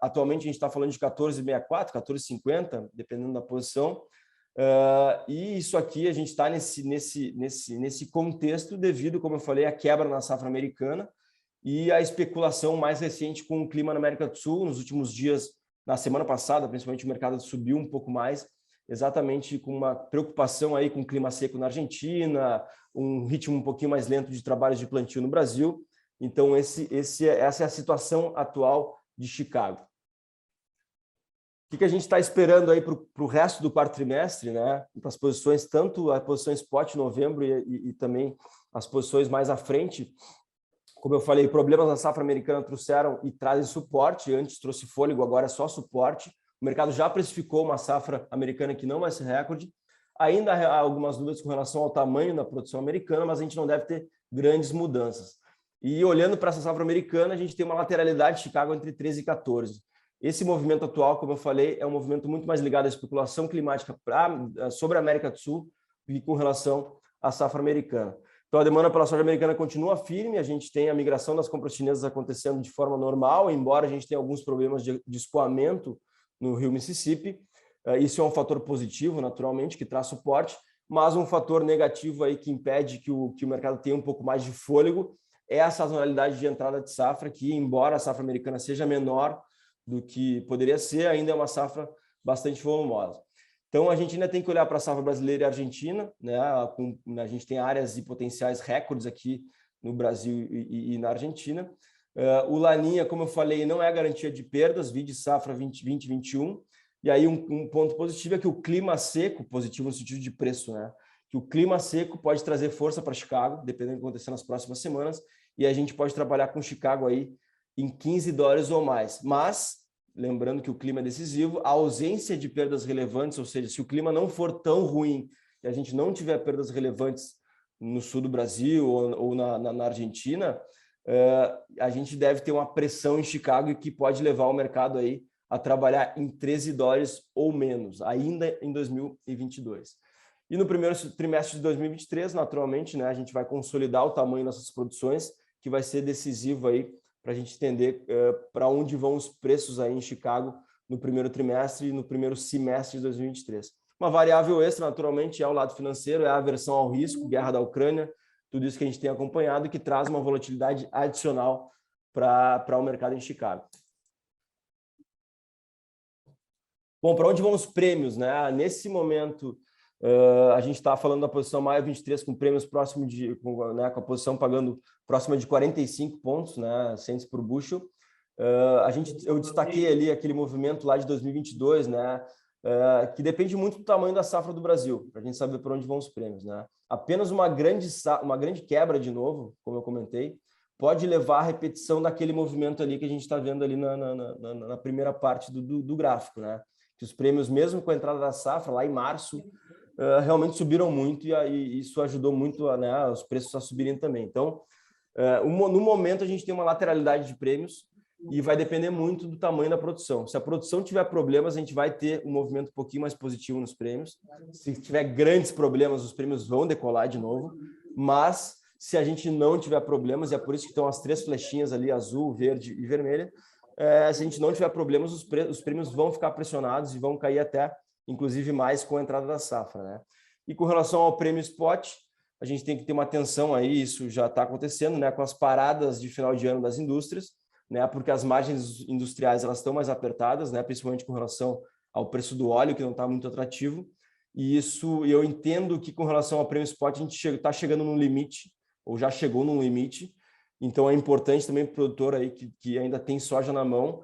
Atualmente a gente está falando de 14,64, 14,50, dependendo da posição. E isso aqui a gente está nesse contexto devido, como eu falei, à quebra na safra americana e à especulação mais recente com o clima na América do Sul. Nos últimos dias, na semana passada, principalmente, o mercado subiu um pouco mais exatamente com uma preocupação aí com o clima seco na Argentina, um ritmo um pouquinho mais lento de trabalhos de plantio no Brasil. Então, essa é a situação atual de Chicago. O que a gente está esperando aí para o resto do quarto trimestre, né? Para as posições, tanto a posição spot em novembro e também as posições mais à frente. Como eu falei, problemas na safra americana trouxeram e trazem suporte. Antes trouxe fôlego, agora é só suporte. O mercado já precificou uma safra americana que não vai ser recorde. Ainda há algumas dúvidas com relação ao tamanho da produção americana, mas a gente não deve ter grandes mudanças. E olhando para essa safra americana, a gente tem uma lateralidade de Chicago entre 13 e 14. Esse movimento atual, como eu falei, é um movimento muito mais ligado à especulação climática sobre a América do Sul do que com relação à safra americana. Então, a demanda pela soja americana continua firme, a gente tem a migração das compras chinesas acontecendo de forma normal, embora a gente tenha alguns problemas de escoamento no rio Mississippi. Isso é um fator positivo, naturalmente, que traz suporte, mas um fator negativo aí que impede que o mercado tenha um pouco mais de fôlego é a sazonalidade de entrada de safra, que, embora a safra americana seja menor do que poderia ser, ainda é uma safra bastante volumosa. Então, a gente ainda tem que olhar para a safra brasileira e argentina, né? A gente tem áreas e potenciais recordes aqui no Brasil e na Argentina. O Laninha, como eu falei, não é garantia de perdas, vide safra 2020-21. E aí um ponto positivo é que o clima seco, positivo no sentido de preço, né? Que o clima seco pode trazer força para Chicago, dependendo do que acontecer nas próximas semanas, e a gente pode trabalhar com Chicago aí em $15 ou mais. Mas, lembrando que o clima é decisivo, a ausência de perdas relevantes, ou seja, se o clima não for tão ruim e a gente não tiver perdas relevantes no sul do Brasil ou na Argentina, a gente deve ter uma pressão em Chicago que pode levar o mercado aí a trabalhar em $13 ou menos, ainda em 2022. E no primeiro trimestre de 2023, naturalmente, né, a gente vai consolidar o tamanho das nossas produções, que vai ser decisivo aí para a gente entender para onde vão os preços aí em Chicago no primeiro trimestre e no primeiro semestre de 2023. Uma variável extra, naturalmente, é o lado financeiro, é a aversão ao risco, guerra da Ucrânia, tudo isso que a gente tem acompanhado, que traz uma volatilidade adicional para o mercado em Chicago. Bom, para onde vão os prêmios, né? Nesse momento, a gente está falando da posição maio 23 com prêmios próximo de, com a posição pagando próxima de 45 pontos, né, cents por bushel. Eu destaquei ali aquele movimento lá de 2022, né, que depende muito do tamanho da safra do Brasil, para a gente saber para onde vão os prêmios, né? Apenas uma grande quebra de novo, como eu comentei, pode levar à repetição daquele movimento ali que a gente está vendo ali na primeira parte do gráfico, né? Que os prêmios, mesmo com a entrada da safra, lá em março, realmente subiram muito e isso ajudou muito né, os preços a subirem também. Então, no momento, a gente tem uma lateralidade de prêmios e vai depender muito do tamanho da produção. Se a produção tiver problemas, a gente vai ter um movimento um pouquinho mais positivo nos prêmios. Se tiver grandes problemas, os prêmios vão decolar de novo. Mas, se a gente não tiver problemas, e é por isso que estão as 3 flechinhas ali, azul, verde e vermelha, se a gente não tiver problemas, os prêmios vão ficar pressionados e vão cair até, inclusive, mais com a entrada da safra, né? E com relação ao prêmio spot, a gente tem que ter uma atenção aí, isso já está acontecendo, né? Com as paradas de final de ano das indústrias, né? Porque as margens industriais elas estão mais apertadas, né? Principalmente com relação ao preço do óleo, que não está muito atrativo. E isso, eu entendo que com relação ao prêmio spot, a gente está chegando num limite, ou já chegou num limite. Então, é importante também para o produtor aí que ainda tem soja na mão,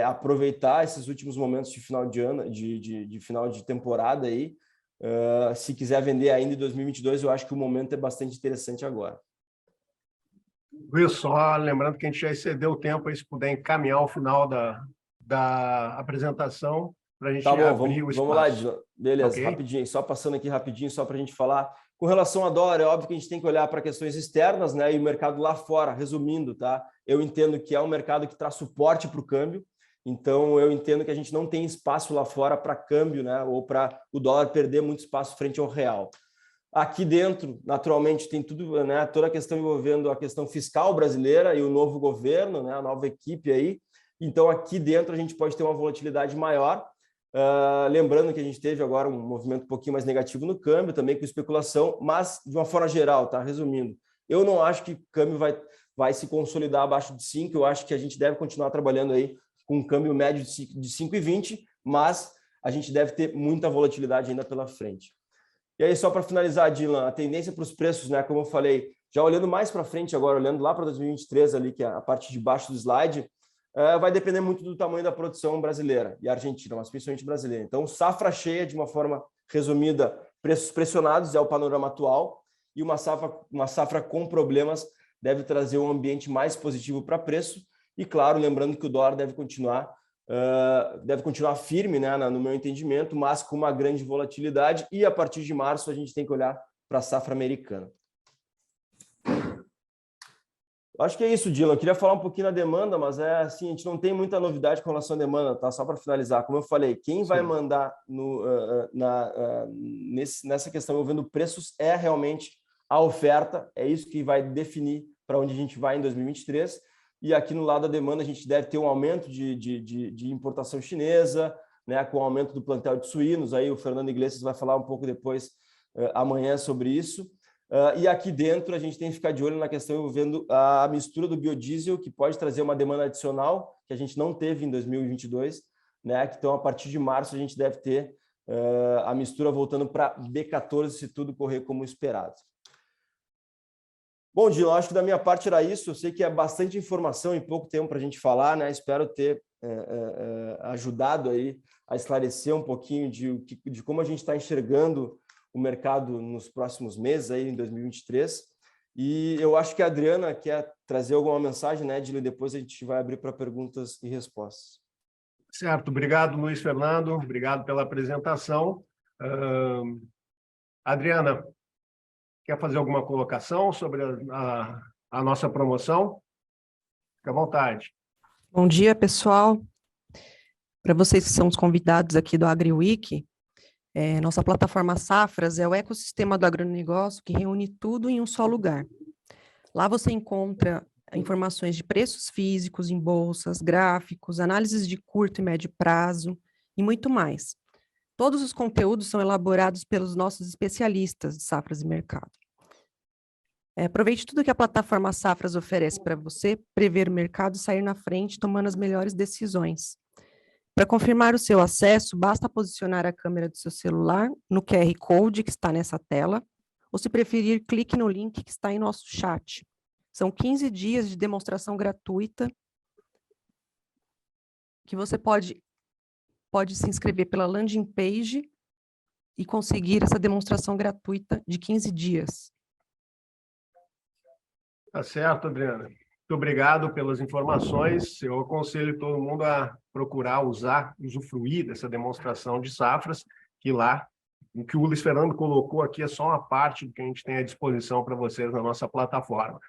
aproveitar esses últimos momentos de final de ano, de final de temporada aí. Se quiser vender ainda em 2022, eu acho que o momento é bastante interessante agora. Luiz, só lembrando que a gente já excedeu o tempo, aí se puder encaminhar o final da apresentação para a gente abrir o espaço. Vamos lá, beleza, okay? Rapidinho, só passando aqui rapidinho, só para a gente falar. Com relação a dólar, é óbvio que a gente tem que olhar para questões externas, né? E o mercado lá fora, resumindo, tá? Eu entendo que é um mercado que traz suporte para o câmbio, então eu entendo que a gente não tem espaço lá fora para câmbio, né? Ou para o dólar perder muito espaço frente ao real. Aqui dentro, naturalmente, tem tudo, né? Toda a questão envolvendo a questão fiscal brasileira e o novo governo, né? A nova equipe aí. Então, aqui dentro, a gente pode ter uma volatilidade maior. Lembrando que a gente teve agora um movimento um pouquinho mais negativo no câmbio, também com especulação, mas de uma forma geral, tá? Resumindo, eu não acho que o câmbio vai se consolidar abaixo de 5, eu acho que a gente deve continuar trabalhando aí com um câmbio médio de 5,20, mas a gente deve ter muita volatilidade ainda pela frente. E aí, só para finalizar, Dylan, a tendência para os preços, né, como eu falei, já olhando mais para frente agora, olhando lá para 2023, ali, que é a parte de baixo do slide, vai depender muito do tamanho da produção brasileira e argentina, mas principalmente brasileira. Então, safra cheia, de uma forma resumida, preços pressionados é o panorama atual, e uma safra com problemas deve trazer um ambiente mais positivo para preço. E, claro, lembrando que o dólar deve continuar firme, né, no meu entendimento, mas com uma grande volatilidade, e a partir de março a gente tem que olhar para a safra americana. Acho que é isso, Dylan. Eu queria falar um pouquinho da demanda, mas assim, a gente não tem muita novidade com relação à demanda, tá? Só para finalizar, como eu falei, quem vai mandar nessa questão envolvendo preços é realmente a oferta, é isso que vai definir para onde a gente vai em 2023. E aqui no lado da demanda a gente deve ter um aumento de importação chinesa, né, com o aumento do plantel de suínos. Aí o Fernando Iglesias vai falar um pouco depois, amanhã, sobre isso. E aqui dentro a gente tem que ficar de olho na questão envolvendo a mistura do biodiesel, que pode trazer uma demanda adicional que a gente não teve em 2022, né? Então, a partir de março, a gente deve ter a mistura voltando para B14, se tudo correr como esperado. Bom, Dylan, acho que da minha parte era isso. Eu sei que é bastante informação em pouco tempo para a gente falar, né? Espero ter ajudado aí a esclarecer um pouquinho de como a gente está enxergando o mercado nos próximos meses, aí em 2023. E eu acho que a Adriana quer trazer alguma mensagem, né, Dylan? Depois a gente vai abrir para perguntas e respostas. Certo, obrigado, Luiz Fernando, obrigado pela apresentação. Adriana, quer fazer alguma colocação sobre a nossa promoção? Fique à vontade. Bom dia, pessoal. Para vocês que são os convidados aqui do AgriWeek, nossa plataforma Safras é o ecossistema do agronegócio que reúne tudo em um só lugar. Lá você encontra informações de preços físicos em bolsas, gráficos, análises de curto e médio prazo e muito mais. Todos os conteúdos são elaborados pelos nossos especialistas de safras e mercado. Aproveite tudo que a plataforma Safras oferece para você prever o mercado e sair na frente tomando as melhores decisões. Para confirmar o seu acesso, basta posicionar a câmera do seu celular no QR Code que está nessa tela, ou se preferir, clique no link que está em nosso chat. São 15 dias de demonstração gratuita que você pode se inscrever pela landing page e conseguir essa demonstração gratuita de 15 dias. Tá certo, Adriana. Muito obrigado pelas informações. Eu aconselho todo mundo a procurar usufruir dessa demonstração de safras, que lá, o que o Luiz Fernando colocou aqui é só uma parte do que a gente tem à disposição para vocês na nossa plataforma.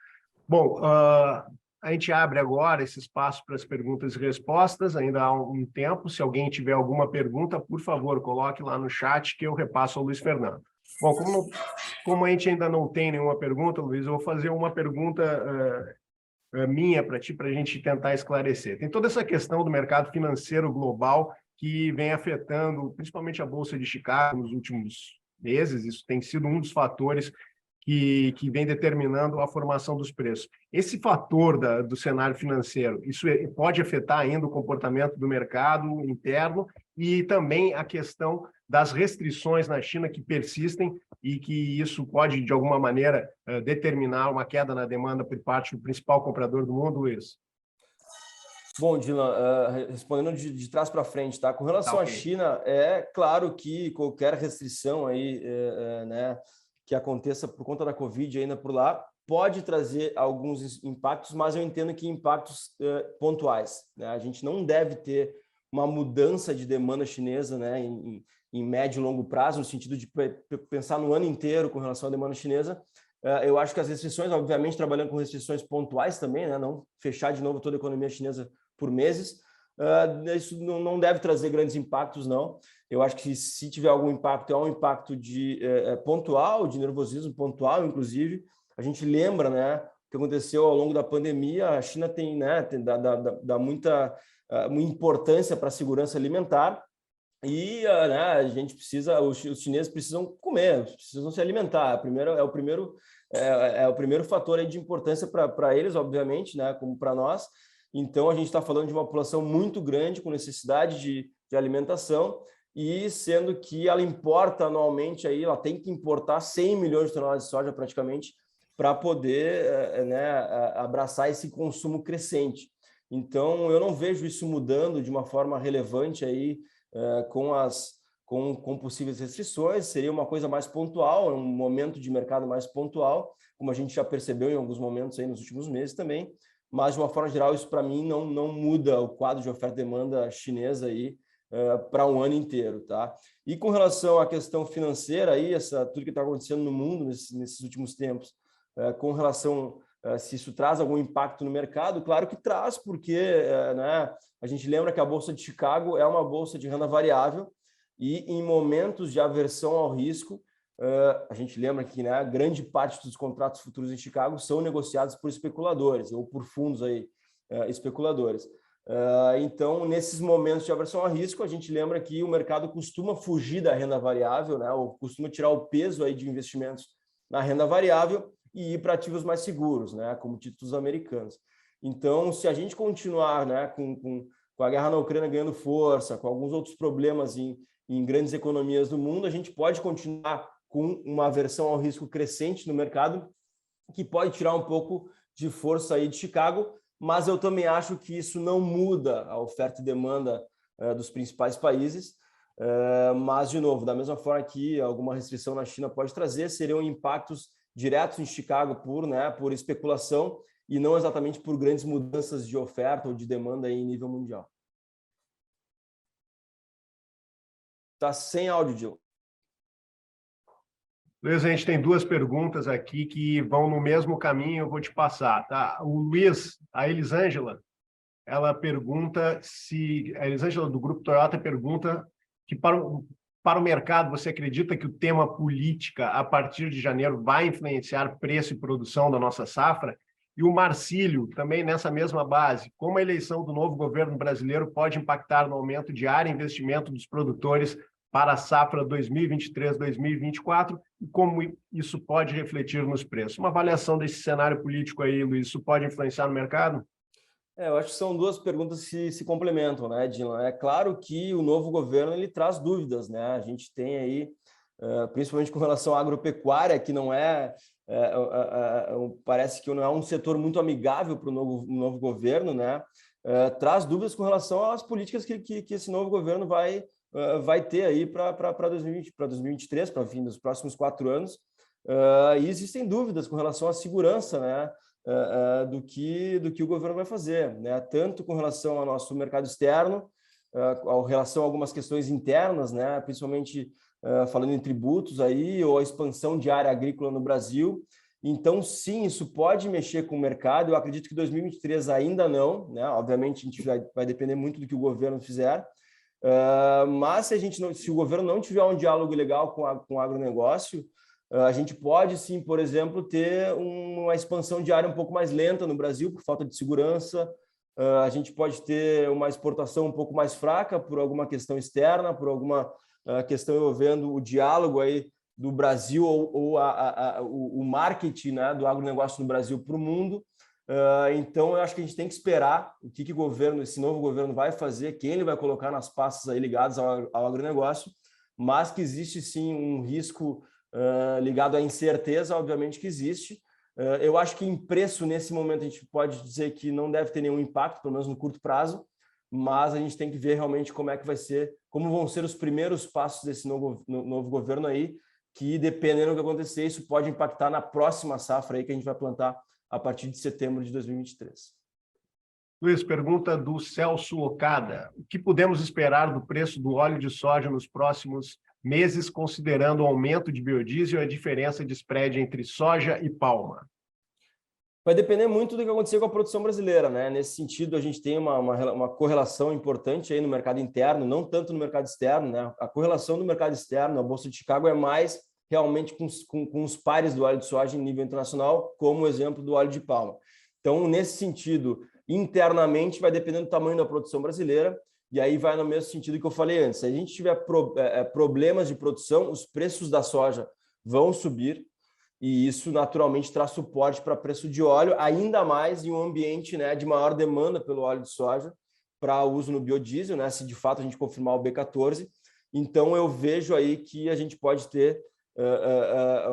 Bom, a gente abre agora esse espaço para as perguntas e respostas, ainda há um tempo. Se alguém tiver alguma pergunta, por favor, coloque lá no chat que eu repasso ao Luiz Fernando. Bom, como a gente ainda não tem nenhuma pergunta, Luiz, eu vou fazer uma pergunta minha para ti, para a gente tentar esclarecer. Tem toda essa questão do mercado financeiro global que vem afetando principalmente a Bolsa de Chicago nos últimos meses. Isso tem sido um dos fatores que vem determinando a formação dos preços. Esse fator do cenário financeiro, isso pode afetar ainda o comportamento do mercado interno e também a questão das restrições na China que persistem e que isso pode, de alguma maneira, determinar uma queda na demanda por parte do principal comprador do mundo, Luiz? Bom, Dylan, respondendo de trás para frente, tá? Com relação à China, é claro que qualquer restrição aí, né, que aconteça por conta da Covid ainda por lá, pode trazer alguns impactos, mas eu entendo que impactos pontuais, né? A gente não deve ter uma mudança de demanda chinesa, né, em médio e longo prazo, no sentido de pensar no ano inteiro com relação à demanda chinesa. Eu acho que as restrições, obviamente, trabalhando com restrições pontuais também, né, não fechar de novo toda a economia chinesa por meses, isso não deve trazer grandes impactos, não. Eu acho que se tiver algum impacto, é um impacto pontual, de nervosismo pontual, inclusive. A gente lembra, né, o que aconteceu ao longo da pandemia. A China tem, né, dá muita importância para a segurança alimentar e né, a gente precisa, os chineses precisam comer, precisam se alimentar. É o primeiro fator aí de importância para eles, obviamente, né, como para nós. Então, a gente está falando de uma população muito grande, com necessidade de alimentação, e sendo que ela importa anualmente, aí, ela tem que importar 100 milhões de toneladas de soja praticamente para poder abraçar esse consumo crescente. Então, eu não vejo isso mudando de uma forma relevante aí, com possíveis restrições. Seria uma coisa mais pontual, um momento de mercado mais pontual, como a gente já percebeu em alguns momentos aí nos últimos meses também, mas de uma forma geral isso para mim não muda o quadro de oferta e demanda chinesa aí para um ano inteiro, tá? E com relação à questão financeira aí, tudo que está acontecendo no mundo nesses últimos tempos, com relação se isso traz algum impacto no mercado, claro que traz, porque né, a gente lembra que a Bolsa de Chicago é uma bolsa de renda variável e em momentos de aversão ao risco, a gente lembra que, né, grande parte dos contratos futuros em Chicago são negociados por especuladores ou por fundos aí, especuladores. Então, nesses momentos de aversão a risco, a gente lembra que o mercado costuma fugir da renda variável, né, ou costuma tirar o peso aí de investimentos na renda variável e ir para ativos mais seguros, né, como títulos americanos. Então, se a gente continuar, né, com a guerra na Ucrânia ganhando força, com alguns outros problemas em grandes economias do mundo, a gente pode continuar com uma aversão ao risco crescente no mercado, que pode tirar um pouco de força aí de Chicago, mas eu também acho que isso não muda a oferta e demanda dos principais países. Mas, de novo, da mesma forma que alguma restrição na China pode trazer, seriam impactos diretos em Chicago por especulação e não exatamente por grandes mudanças de oferta ou de demanda em nível mundial. Está sem áudio, Dil. Luiz, a gente tem duas perguntas aqui que vão no mesmo caminho, eu vou te passar, tá? O Luiz, a Elisângela, ela pergunta se... A Elisângela, do Grupo Toyota, pergunta que para o mercado, você acredita que o tema política, a partir de janeiro, vai influenciar preço e produção da nossa safra? E o Marcílio, também nessa mesma base, como a eleição do novo governo brasileiro pode impactar no aumento de área e investimento dos produtores para a safra 2023-2024 e como isso pode refletir nos preços? Uma avaliação desse cenário político aí, Luiz, isso pode influenciar no mercado? Eu acho que são duas perguntas que se complementam, né, Dylan? É claro que o novo governo ele traz dúvidas, né? A gente tem aí, principalmente com relação à agropecuária, que não parece que não é um setor muito amigável para o novo governo, né? Traz dúvidas com relação às políticas que esse novo governo vai ter aí para 2020, para 2023, para o fim dos próximos 4 anos. E existem dúvidas com relação à segurança, né? Do que o governo vai fazer, né? Tanto com relação ao nosso mercado externo, com relação a algumas questões internas, né? Principalmente falando em tributos aí, ou a expansão de área agrícola no Brasil. Então, sim, isso pode mexer com o mercado. Eu acredito que 2023 ainda não, né? Obviamente, a gente vai depender muito do que o governo fizer. Mas se o governo não tiver um diálogo legal com o agronegócio, a gente pode, sim, por exemplo, ter uma expansão de área um pouco mais lenta no Brasil, por falta de segurança. A gente pode ter uma exportação um pouco mais fraca por alguma questão externa, por alguma questão envolvendo o diálogo aí do Brasil ou o marketing, né, do agronegócio no Brasil para o mundo. Então, eu acho que a gente tem que esperar o que esse novo governo vai fazer, quem ele vai colocar nas pastas aí ligadas ao agronegócio, mas que existe, sim, um risco ligado à incerteza, obviamente que existe. Eu acho que em preço, nesse momento, a gente pode dizer que não deve ter nenhum impacto, pelo menos no curto prazo, mas a gente tem que ver realmente como vão ser os primeiros passos desse novo governo aí, que, dependendo do que acontecer, isso pode impactar na próxima safra aí que a gente vai plantar a partir de setembro de 2023. Luiz, pergunta do Celso Okada. O que podemos esperar do preço do óleo de soja nos próximos meses, considerando o aumento de biodiesel e a diferença de spread entre soja e palma? Vai depender muito do que acontecer com a produção brasileira, né? Nesse sentido, a gente tem uma correlação importante aí no mercado interno, não tanto no mercado externo, né? A correlação do mercado externo, a Bolsa de Chicago, é mais realmente com os pares do óleo de soja em nível internacional, como o exemplo do óleo de palma. Então, nesse sentido, internamente vai depender do tamanho da produção brasileira, e aí vai no mesmo sentido que eu falei antes. Se a gente tiver problemas de produção, os preços da soja vão subir, e isso naturalmente traz suporte para preço de óleo, ainda mais em um ambiente, né, de maior demanda pelo óleo de soja para uso no biodiesel, né, se de fato a gente confirmar o B14. Então, eu vejo aí que a gente pode ter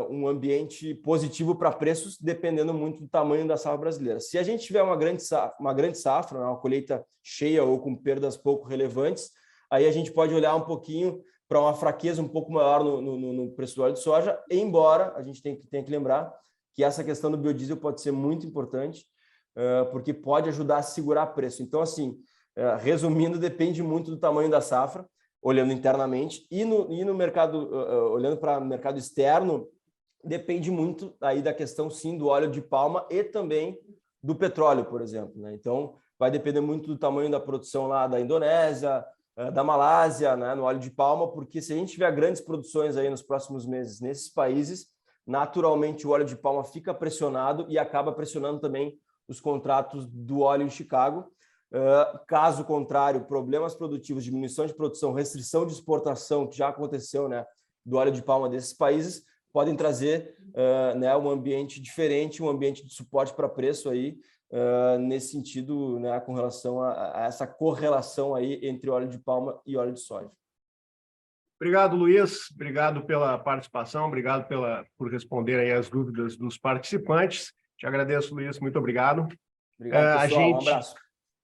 um ambiente positivo para preços, dependendo muito do tamanho da safra brasileira. Se a gente tiver uma grande safra, uma colheita cheia ou com perdas pouco relevantes, aí a gente pode olhar um pouquinho para uma fraqueza um pouco maior no preço do óleo de soja, embora a gente tem que lembrar que essa questão do biodiesel pode ser muito importante, porque pode ajudar a segurar preço. Então, assim, resumindo, depende muito do tamanho da safra, olhando internamente, e no mercado, olhando para o mercado externo, depende muito aí da questão, sim, do óleo de palma e também do petróleo, por exemplo, né? Então, vai depender muito do tamanho da produção lá da Indonésia, da Malásia, né, no óleo de palma, porque se a gente tiver grandes produções aí nos próximos meses nesses países, naturalmente o óleo de palma fica pressionado e acaba pressionando também os contratos do óleo em Chicago. Caso contrário, problemas produtivos, diminuição de produção, restrição de exportação, que já aconteceu, né, do óleo de palma desses países, podem trazer né, um ambiente diferente, um ambiente de suporte para preço aí, nesse sentido, né, com relação a essa correlação aí entre óleo de palma e óleo de soja. Obrigado, Luiz. Obrigado pela participação, obrigado por responder aí as dúvidas dos participantes. Te agradeço, Luiz. Muito obrigado. Obrigado, pessoal. Um abraço.